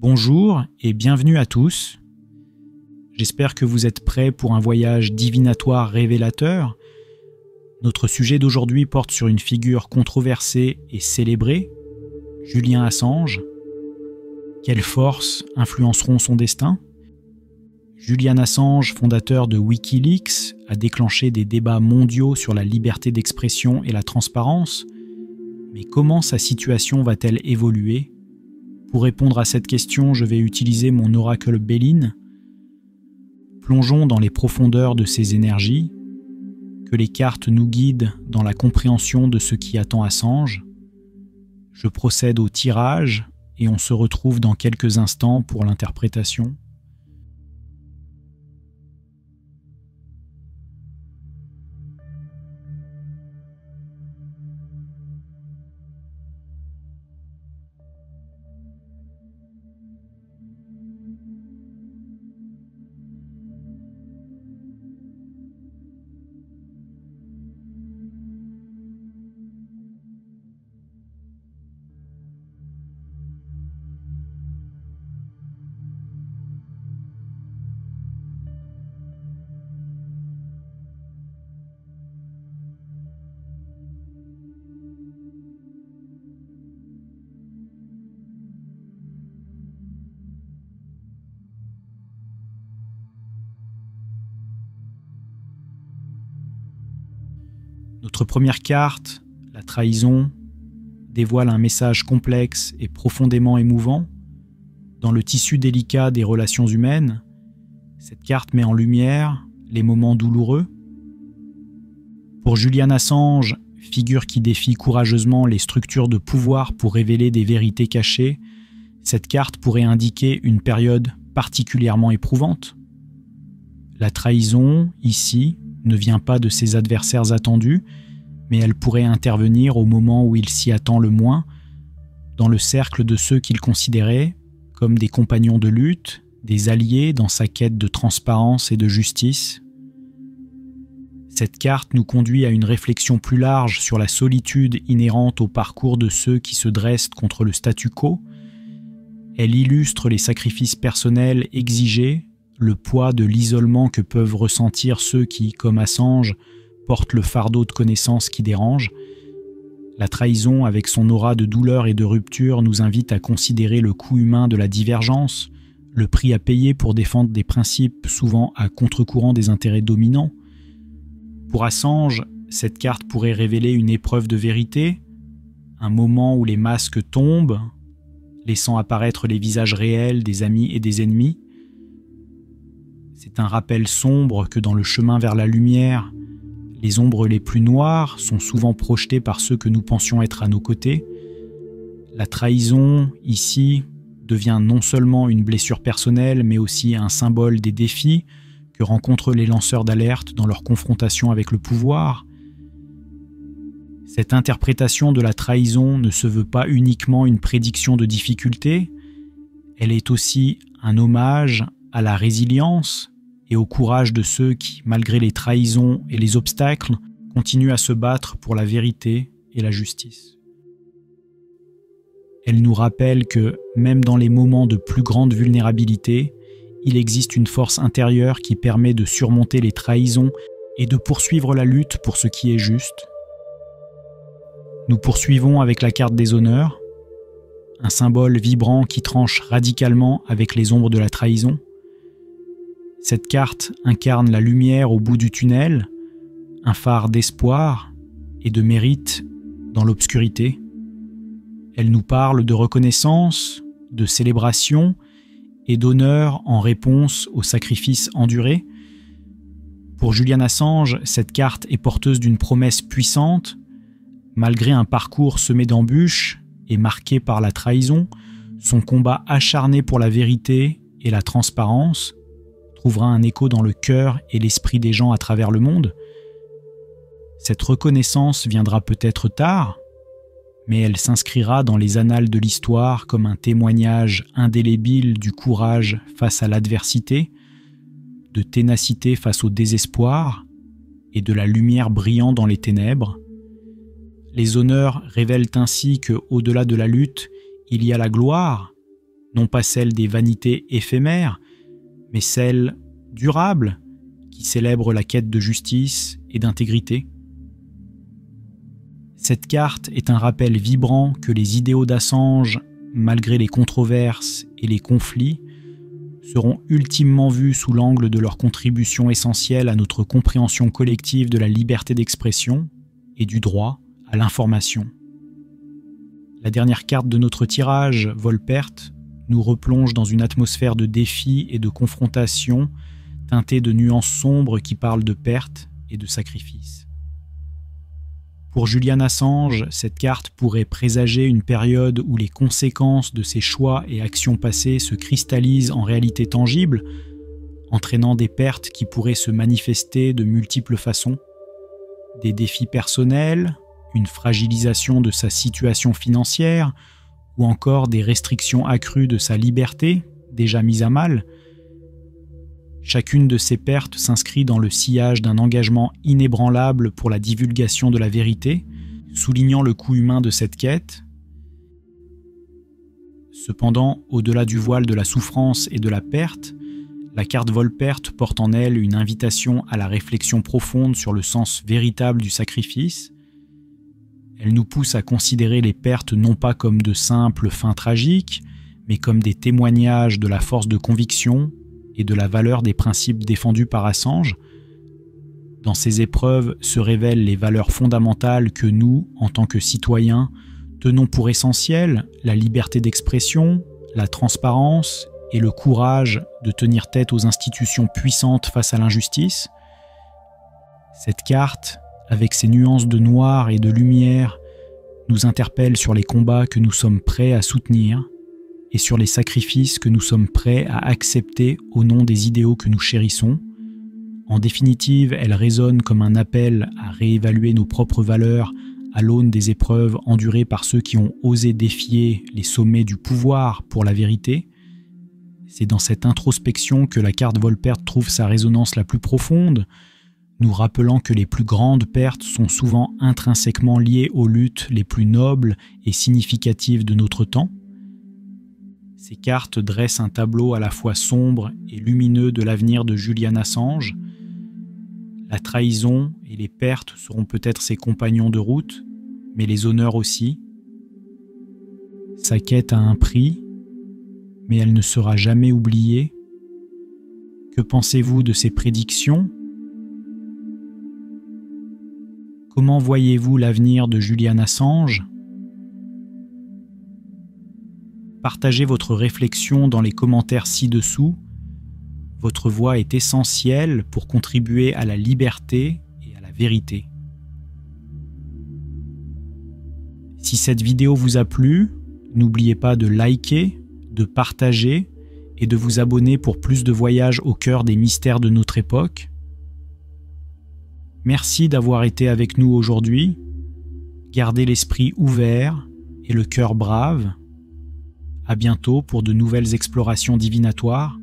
Bonjour et bienvenue à tous. J'espère que vous êtes prêts pour un voyage divinatoire révélateur. Notre sujet d'aujourd'hui porte sur une figure controversée et célébrée, Julian Assange. Quelles forces influenceront son destin ? Julian Assange, fondateur de Wikileaks, a déclenché des débats mondiaux sur la liberté d'expression et la transparence. Mais comment sa situation va-t-elle évoluer ? Pour répondre à cette question, je vais utiliser mon oracle Béline. Plongeons dans les profondeurs de ces énergies, que les cartes nous guident dans la compréhension de ce qui attend Assange. Je procède au tirage et on se retrouve dans quelques instants pour l'interprétation. Notre première carte, la trahison, dévoile un message complexe et profondément émouvant. Dans le tissu délicat des relations humaines, cette carte met en lumière les moments douloureux. Pour Julian Assange, figure qui défie courageusement les structures de pouvoir pour révéler des vérités cachées, cette carte pourrait indiquer une période particulièrement éprouvante. La trahison, ici, ne vient pas de ses adversaires attendus, mais elle pourrait intervenir au moment où il s'y attend le moins, dans le cercle de ceux qu'il considérait comme des compagnons de lutte, des alliés dans sa quête de transparence et de justice. Cette carte nous conduit à une réflexion plus large sur la solitude inhérente au parcours de ceux qui se dressent contre le statu quo. Elle illustre les sacrifices personnels exigés, le poids de l'isolement que peuvent ressentir ceux qui, comme Assange, portent le fardeau de connaissances qui dérange. La trahison, avec son aura de douleur et de rupture, nous invite à considérer le coût humain de la divergence, le prix à payer pour défendre des principes souvent à contre-courant des intérêts dominants. Pour Assange, cette carte pourrait révéler une épreuve de vérité, un moment où les masques tombent, laissant apparaître les visages réels des amis et des ennemis. C'est un rappel sombre que dans le chemin vers la lumière, les ombres les plus noires sont souvent projetées par ceux que nous pensions être à nos côtés. La trahison, ici, devient non seulement une blessure personnelle, mais aussi un symbole des défis que rencontrent les lanceurs d'alerte dans leur confrontation avec le pouvoir. Cette interprétation de la trahison ne se veut pas uniquement une prédiction de difficultés, elle est aussi un hommage à la résilience et au courage de ceux qui, malgré les trahisons et les obstacles, continuent à se battre pour la vérité et la justice. Elle nous rappelle que, même dans les moments de plus grande vulnérabilité, il existe une force intérieure qui permet de surmonter les trahisons et de poursuivre la lutte pour ce qui est juste. Nous poursuivons avec la carte des honneurs, un symbole vibrant qui tranche radicalement avec les ombres de la trahison. Cette carte incarne la lumière au bout du tunnel, un phare d'espoir et de mérite dans l'obscurité. Elle nous parle de reconnaissance, de célébration et d'honneur en réponse aux sacrifices endurés. Pour Julian Assange, cette carte est porteuse d'une promesse puissante. Malgré un parcours semé d'embûches et marqué par la trahison, son combat acharné pour la vérité et la transparence trouvera un écho dans le cœur et l'esprit des gens à travers le monde. Cette reconnaissance viendra peut-être tard, mais elle s'inscrira dans les annales de l'histoire comme un témoignage indélébile du courage face à l'adversité, de ténacité face au désespoir et de la lumière brillant dans les ténèbres. Les honneurs révèlent ainsi que, au-delà de la lutte, il y a la gloire, non pas celle des vanités éphémères, mais celle durable qui célèbre la quête de justice et d'intégrité. Cette carte est un rappel vibrant que les idéaux d'Assange, malgré les controverses et les conflits, seront ultimement vus sous l'angle de leur contribution essentielle à notre compréhension collective de la liberté d'expression et du droit à l'information. La dernière carte de notre tirage, Vol-Perte, nous replonge dans une atmosphère de défi et de confrontation teintée de nuances sombres qui parlent de perte et de sacrifice. Pour Julian Assange, cette carte pourrait présager une période où les conséquences de ses choix et actions passées se cristallisent en réalité tangible, entraînant des pertes qui pourraient se manifester de multiples façons. Des défis personnels, une fragilisation de sa situation financière, ou encore des restrictions accrues de sa liberté, déjà mise à mal. Chacune de ces pertes s'inscrit dans le sillage d'un engagement inébranlable pour la divulgation de la vérité, soulignant le coût humain de cette quête. Cependant, au-delà du voile de la souffrance et de la perte, la carte Vol-Perte porte en elle une invitation à la réflexion profonde sur le sens véritable du sacrifice. Elle nous pousse à considérer les pertes non pas comme de simples fins tragiques, mais comme des témoignages de la force de conviction et de la valeur des principes défendus par Assange. Dans ces épreuves se révèlent les valeurs fondamentales que nous, en tant que citoyens, tenons pour essentielles: la liberté d'expression, la transparence et le courage de tenir tête aux institutions puissantes face à l'injustice. Cette carte, avec ses nuances de noir et de lumière, nous interpelle sur les combats que nous sommes prêts à soutenir et sur les sacrifices que nous sommes prêts à accepter au nom des idéaux que nous chérissons. En définitive, elle résonne comme un appel à réévaluer nos propres valeurs à l'aune des épreuves endurées par ceux qui ont osé défier les sommets du pouvoir pour la vérité. C'est dans cette introspection que la carte Vol-Perte trouve sa résonance la plus profonde, nous rappelant que les plus grandes pertes sont souvent intrinsèquement liées aux luttes les plus nobles et significatives de notre temps. Ces cartes dressent un tableau à la fois sombre et lumineux de l'avenir de Julian Assange. La trahison et les pertes seront peut-être ses compagnons de route, mais les honneurs aussi. Sa quête a un prix, mais elle ne sera jamais oubliée. Que pensez-vous de ces prédictions ? Comment voyez-vous l'avenir de Julian Assange ? Partagez votre réflexion dans les commentaires ci-dessous. Votre voix est essentielle pour contribuer à la liberté et à la vérité. Si cette vidéo vous a plu, n'oubliez pas de liker, de partager et de vous abonner pour plus de voyages au cœur des mystères de notre époque. Merci d'avoir été avec nous aujourd'hui. Gardez l'esprit ouvert et le cœur brave. À bientôt pour de nouvelles explorations divinatoires.